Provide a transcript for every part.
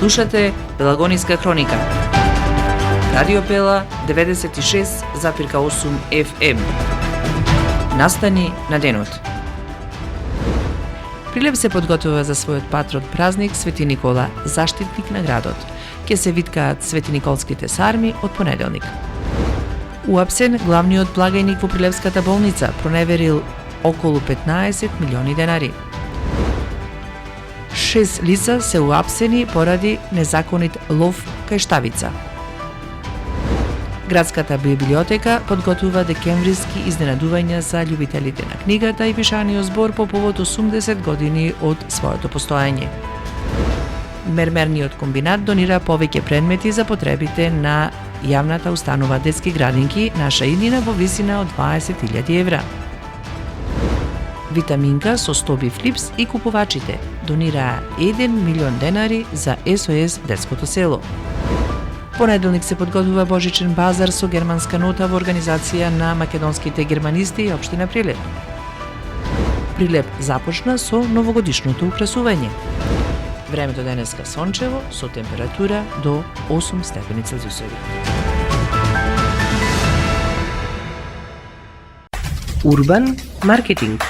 Слушате Пелагониска хроника. Радио Пела 96,8 FM. Настани на денот. Прилеп се подготвува за својот патрон празник Свети Никола, заштитник на градот. Ке се виткаат светиниколските сарми од понеделник. Уапсен, главниот благајник во Прилепската болница, проневерил околу 15 милиони денари. 6 лица се уапсени поради незаконит лов кај Штавица. Градската библиотека подготвува декемвриски изненадувања за љубителите на книгата и пишаниот збор по повод 80 години од своето постоење. Мермерниот комбинат донира повеќе предмети за потребите на јавната установа детски градинки Наша иднина во висина од 20.000 евра. Витаминка со Стоби Флипс и купувачите донираа 1 милион денари за СОС детското село. Понеделник се подготвува божичен базар со германска нота во организација на македонските германисти и општина Прилеп. Прилеп започна со новогодишното украсување. Времето денеска сончево со температура до 8 степени Целзиусови. Урбан маркетинг.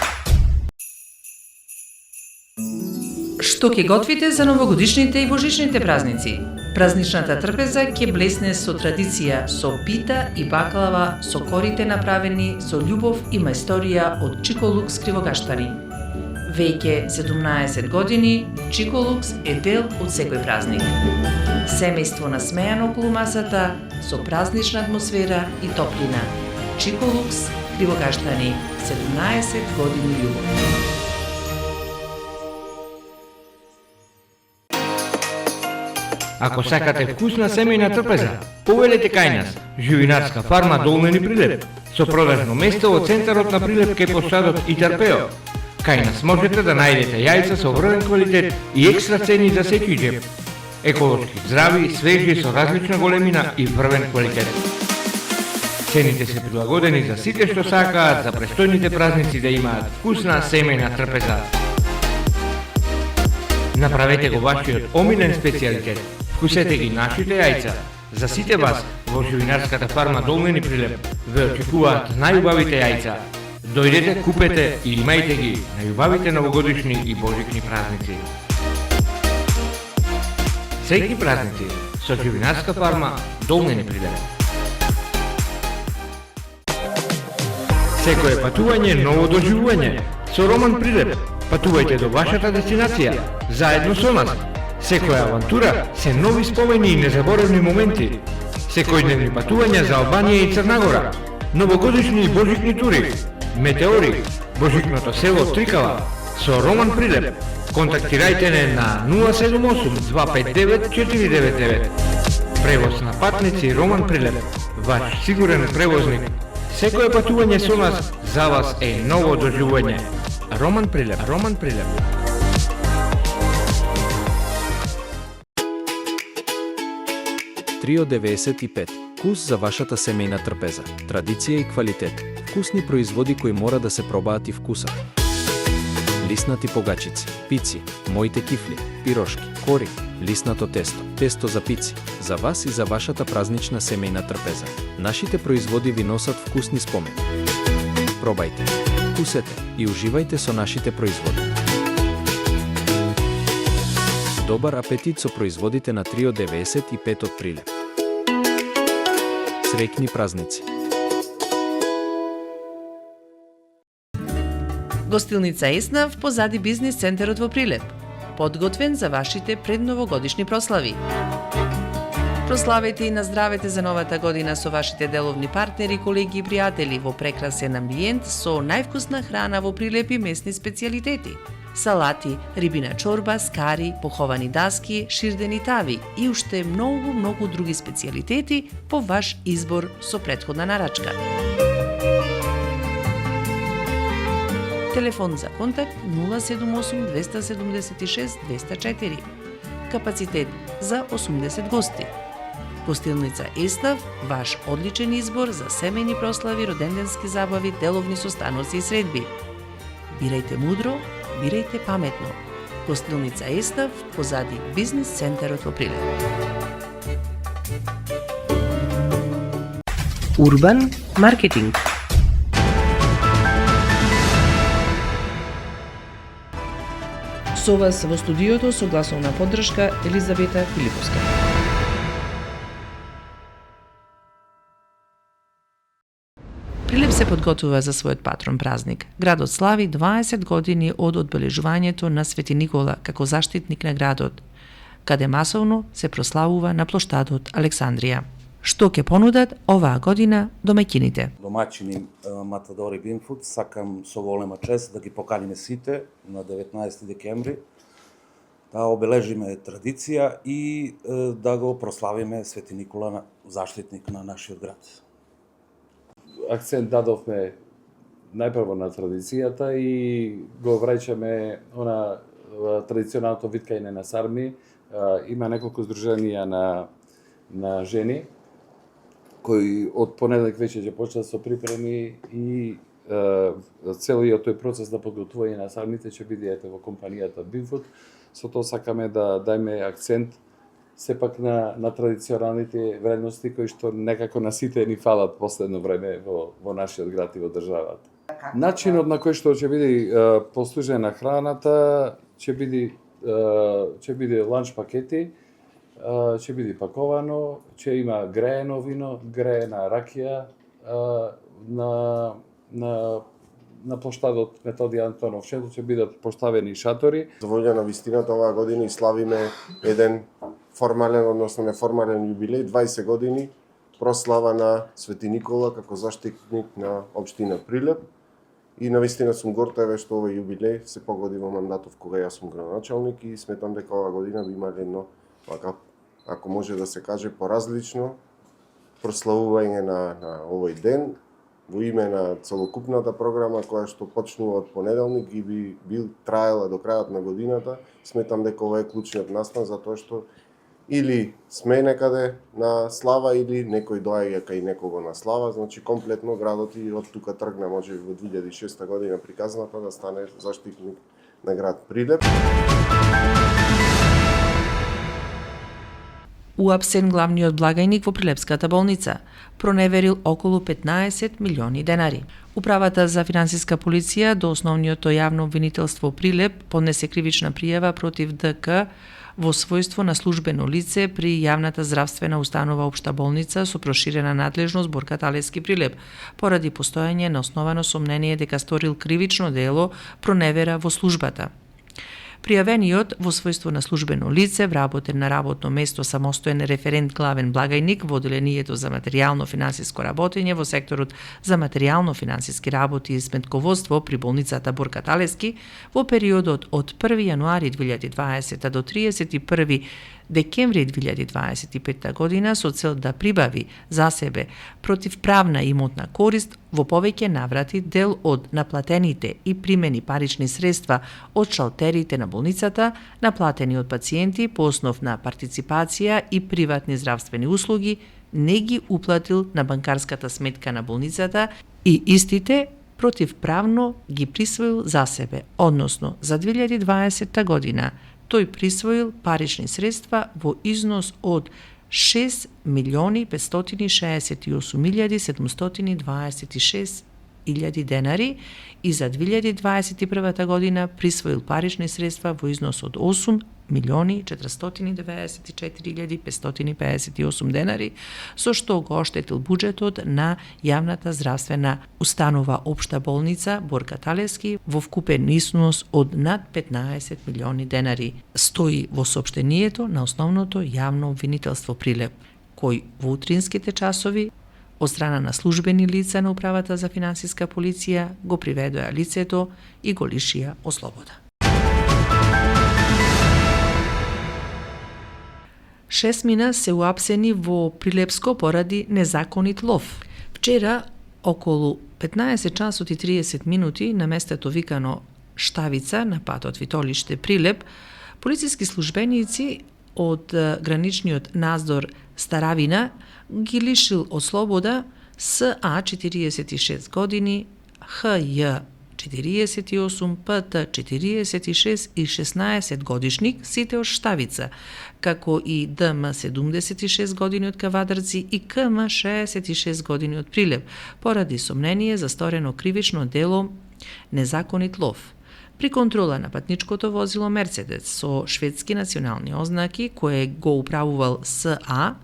Што ќе готвите за новогодишните и божичните празници? Празничната трпеза ќе блесне со традиција, со пита и баклава со корите направени со љубов и мајсторија од Чиколукс кривогаштари. Веќе 17 години Чиколукс е дел од секој празник. Семејство насмејано околу масата со празнична атмосфера и топлина. Чиколукс кривогаштари, 17 години љубов. Ако сакате вкусна семејна трпеза, повелете кај нас, живинарска фарма Долмени Прилеп, со продажно место во центарот на Прилеп кај площадот Итарпео. Кај нас можете да најдете јајца со врвен квалитет и екстра цени за секој џеб. Еколошки, здрави, свежи, со различна големина и врвен квалитет. Цените се прилагодени за сите што сакаат за престојните празници да имаат вкусна семејна трпеза. Направете го вашиот омилен специјалитет. Вкусете ги нашите јајца. За сите вас во живинарската фарма Долмени Прилеп ве очекуваат најубавите јајца. Дојдете, купете и имајте ги на љубавите новогодишни и божични празници. Среќни празници со живинарска фарма Долмени Прилеп. Секое патување ново доживување. Со Роман Прилеп патувајте до вашата дестинација заедно со нас. Секоја авантура се нови спомени и незаборавни моменти. Секојдневни патувања за Албанија и Црнагора. Новогодишни и божични тури. Метеори, божичното село Трикала со Роман Прилеп. Контактирајте не на 078-259-499. Превоз на патници Роман Прилеп. Ваш сигурен превозник. Секое патување со нас за вас е ново доживување. Роман Прилеп. Роман Прилеп. Трио 95. Вкус за вашата семејна трпеза. Традиција и квалитет. Вкусни производи кои мора да се пробаат и вкусат. Лиснати погачици, пици, моите кифли, пирошки, кори, лиснато тесто, тесто за пици. За вас и за вашата празнична семејна трпеза. Нашите производи ви носат вкусни спомени. Пробајте, вкусете и уживајте со нашите производи. Добар апетит со производите на Трио 95 од Прилеп. Среќни празници. Гостилница Еснав позади бизнис центарот во Прилеп. Подготвен за вашите предновогодишни прослави. Прославете и наздравете за новата година со вашите деловни партнери, колеги и пријатели во прекрасен амбиент со највкусна храна во Прилеп и местни специјалитети. Салати, рибина чорба, скари, поховани даски, ширдени тави и уште многу други специјалитети по ваш избор со претходна нарачка. Телефон за контакт 078 276 204. Капацитет за 80 гости. Гостилница Еснав, ваш одличен избор за семејни прослави, роденденски забави, деловни состаноци и средби. Бирајте мудро, бирајте паметно. Гостилница Естав, позади бизнис центарот во Прилеп. Урбан маркетинг. Со вас во студиото со гласовна поддршка Елизавета Филиповска. Прилеп се подготвува за својот патрон празник. Градот слави 20 години од одбележувањето на Свети Никола како заштитник на градот, каде масовно се прославува на плоштадот Александрија. Што ќе понудат оваа година домаќините? Домаќини Матадори Бинфуд, сакам со голема чест да ги поканиме сите на 19 декември, да обележиме традиција и да го прославиме Свети Никола, заштитник на нашиот град. Акцент дадовме најпрво на традицијата и го враќаме она традиционалното виткање на сарми. Има неколку здруженија на жени кои од понеделник вече ќе почнат со припреми и целиот тој процес на подготвување на сармите ќе биде во компанијата Бинфуд. Со тоа сакаме да дајме акцент сепак на традиционалните вредности кои што некако на сите ни фалат последно време во нашиот град и во државата. Начинот на кој што ќе биде послужена храната ќе биде ланч пакети, ќе биде паковано, ќе има греено вино, греена ракија на плоштадот Методи Антонов Шето ќе бидат поставени шатори. За волја на вистината оваа година славиме еден формален, односно неформален јубилеј, 20 години прослава на Свети Никола како заштитник на општина Прилеп. И навистина сум горд што овој јубилеј се погоди во мандатов кога јас сум градоначалник и сметам дека оваа година би имале едно, ако може да се каже, поразлично прославување на овој ден во име на целокупната програма која што почнува од понеделник и би траела до крајот на годината. Сметам дека ова е клучниот настан затоа што или сме некаде на слава или некој доаѓа кај некого на слава, значи комплетно градот и од тука тргна може во 2006 година приказната да стане заштитник на град Прилеп. Уапсен главниот благајник во Прилепската болница проневерил околу 15 милиони денари. Управата за финансиска полиција до основниото јавно обвинителство Прилеп поднесе кривична пријава против ДК во својство на службено лице при јавната здравствена установа Општа болница со проширена надлежност Борка Талески Прилеп, поради постојање на основано сомнение дека сторил кривично дело проневера во службата. Пријавениот во својство на службено лице, вработен на работно место самостоен референт главен благајник во одделението за материјално-финансиско работење во секторот за материјално-финансиски работи и сметководство при болницата Борка Талески во периодот од 1 јануари 2020 до 31 декември 2025 година со цел да прибави за себе противправна имотна корист во повеќе наврати дел од наплатените и примени парични средства од шалтерите на болницата, наплатени од пациенти по основ на партиципација и приватни здравствени услуги, не ги уплатил на банкарската сметка на болницата и истите противправно ги присвоил за себе, односно за 2020 година тој присвоил парични средства во износ од 6.568.726 денари и за 2021 година присвоил парични средства во износ од 8.494.558 денари, со што го оштетил буџетот на јавната здравствена установа Општа болница Борка Талески во вкупен износ од над 15 милиони денари, стои во соопштението на основното јавно обвинителство Прилеп, кој во утринските часови од страна на службени лица на Управата за финансиска полиција го приведоа лицето и го лишија од слобода. 6 мина се уапсени во Прилепско поради незаконит лов. Вчера, околу 15 часот и 30 минути, на местото викано Штавица, на патот Витолиште Прилеп, полициски службеници од граничниот надзор Старавина ги лишил од слобода СА 46 години, ХЈ 48, ПТ 46 и 16 годишник сите од Штавица, како и ДМ 76 години од Кавадарци и КМ 66 години од Прилеп, поради сомнение за сторено кривично дело незаконит лов. При контрола на патничкото возило Мерцедес со шведски национални ознаки, кое го управувал СА,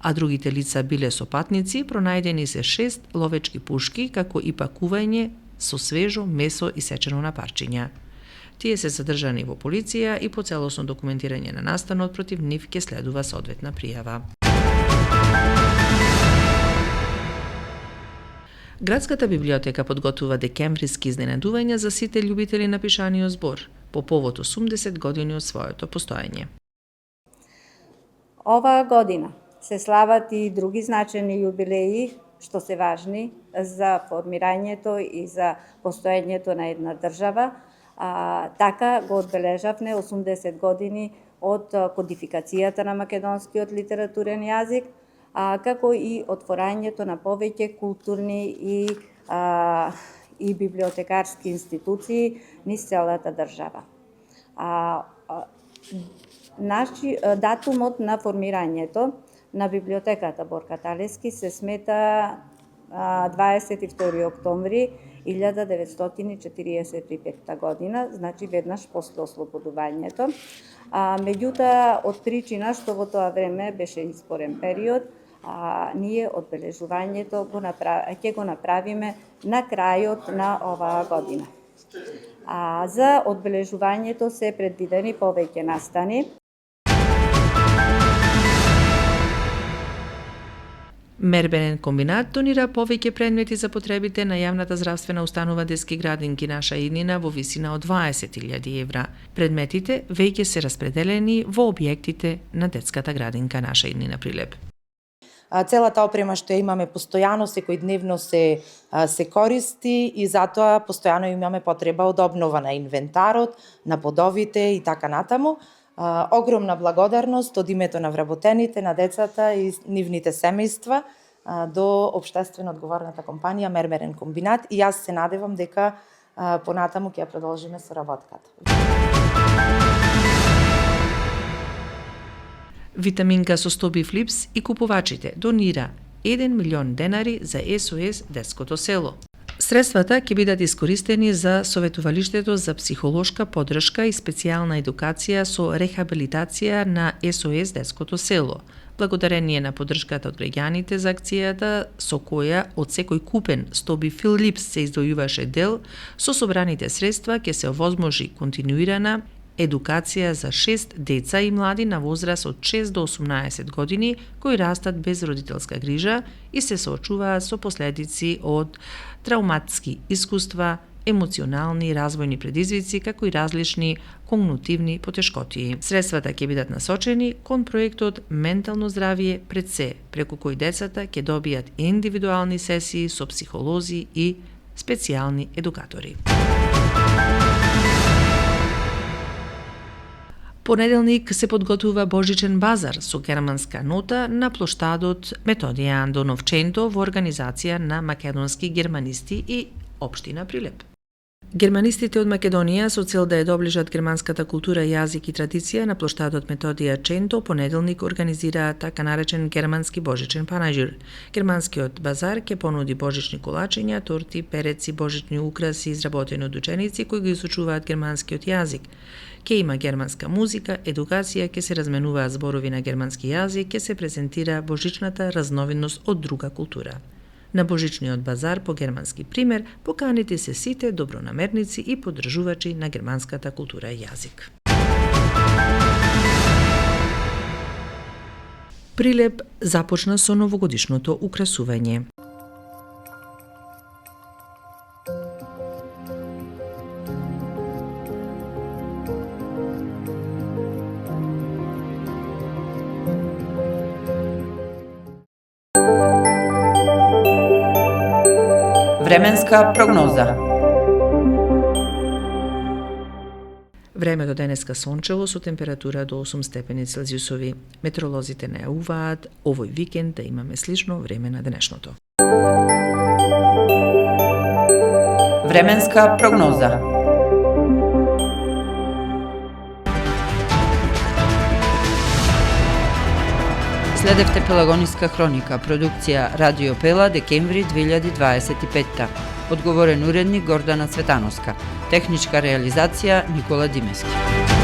а другите лица биле со патници, пронајдени се 6 ловечки пушки, како и пакување со свежо месо и сечено на парчиња. Тие се задржани во полиција и по целосно документирање на настанот против нив ќе следува соодветна пријава. Градската библиотека подготвува декемвриски изненадувања за сите љубители на пишаниот збор, по повод 80 години од своето постоење. Оваа година се слават и други значени јубилеи, што се важни за формирањето и за постоењето на една држава. Така го одбележавме 80 години од кодификацијата на македонскиот литературен јазик, како и отворањето на повеќе културни и библиотекарски институции низ целата држава. Датумот на формирањето на библиотеката Борка Талески се смета 22 октомври 1945 година, значи веднаш после ослободувањето. Меѓутоа, од причина што во тоа време беше изборен период, ние одбележувањето ќе го направиме на крајот на оваа година. За одбележувањето се предвидени повеќе настани. Мербенен комбинат донира повеќе предмети за потребите на јавната здравствена установа Детски градинки Наша иднина во висина од 20.000 евра. Предметите веќе се распределени во објектите на Детската градинка Наша иднина Прилеп. Целата опрема што имаме постојано, секојдневно се користи и затоа постојано имаме потреба од обнова на инвентарот, на подовите и така натаму. Огромна благодарност од името на вработените, на децата и нивните семејства до општествено одговорната компанија Мербенен комбинат и јас се надевам дека понатаму ќе ја продолжиме соработката. Витаминка со Стоби Флипс и купувачите донира 1 милион денари за СОС Детското село. Средствата ќе бидат искористени за советувалиштето за психолошка поддршка и специјална едукација со рехабилитација на СОС Детското село. Благодарение на поддршката од граѓаните за акцијата, со која од секој купен Стоби Флипс се издвојуваше дел, со собраните средства ќе се овозможи континуирана едукација за 6 деца и млади на возраст од 6 до 18 години кои растат без родителска грижа и се соочуваат со последици од трауматски искуства, емоционални и развојни предизвици, како и различни когнитивни потешкотии. Средствата ќе бидат насочени кон проектот Ментално здравје пред се, преку кој децата ќе добијат индивидуални сесии со психолози и специјални едукатори. Понеделник се подготвува Божичен базар со германска нота на плоштадот Методија Андонов-Ченто во организација на македонски германисти и општина Прилеп. Германистите од Македонија со цел да ја доближат германската култура, јазик и традиција на плоштадот Методија Ченто понеделник организираат така наречен германски божичен панаџир. Германскиот базар ќе понуди божични колачиња, торти, переци, божични украси изработени од ученици кои го изучуваат германскиот јазик. Ќе има германска музика, едукација, ќе се разменуваат зборови на германски јазик, ќе се презентира божичната разновидност од друга култура. На Божичниот базар по германски пример поканите се сите добронамерници и поддржувачи на германската култура и јазик. Прилеп започна со новогодишното украсување. Временска прогноза. Времето денеска сончево со температура до 8 степени Целзиусови. Метеоролозите најавуваат овој викенд да имаме слично време на денешното. Временска прогноза. Следевте Пелагониска хроника, продукција Радио Пела, декември 2025. Одговорен уредник Гордана Цветановска. Техничка реализација Никола Димески.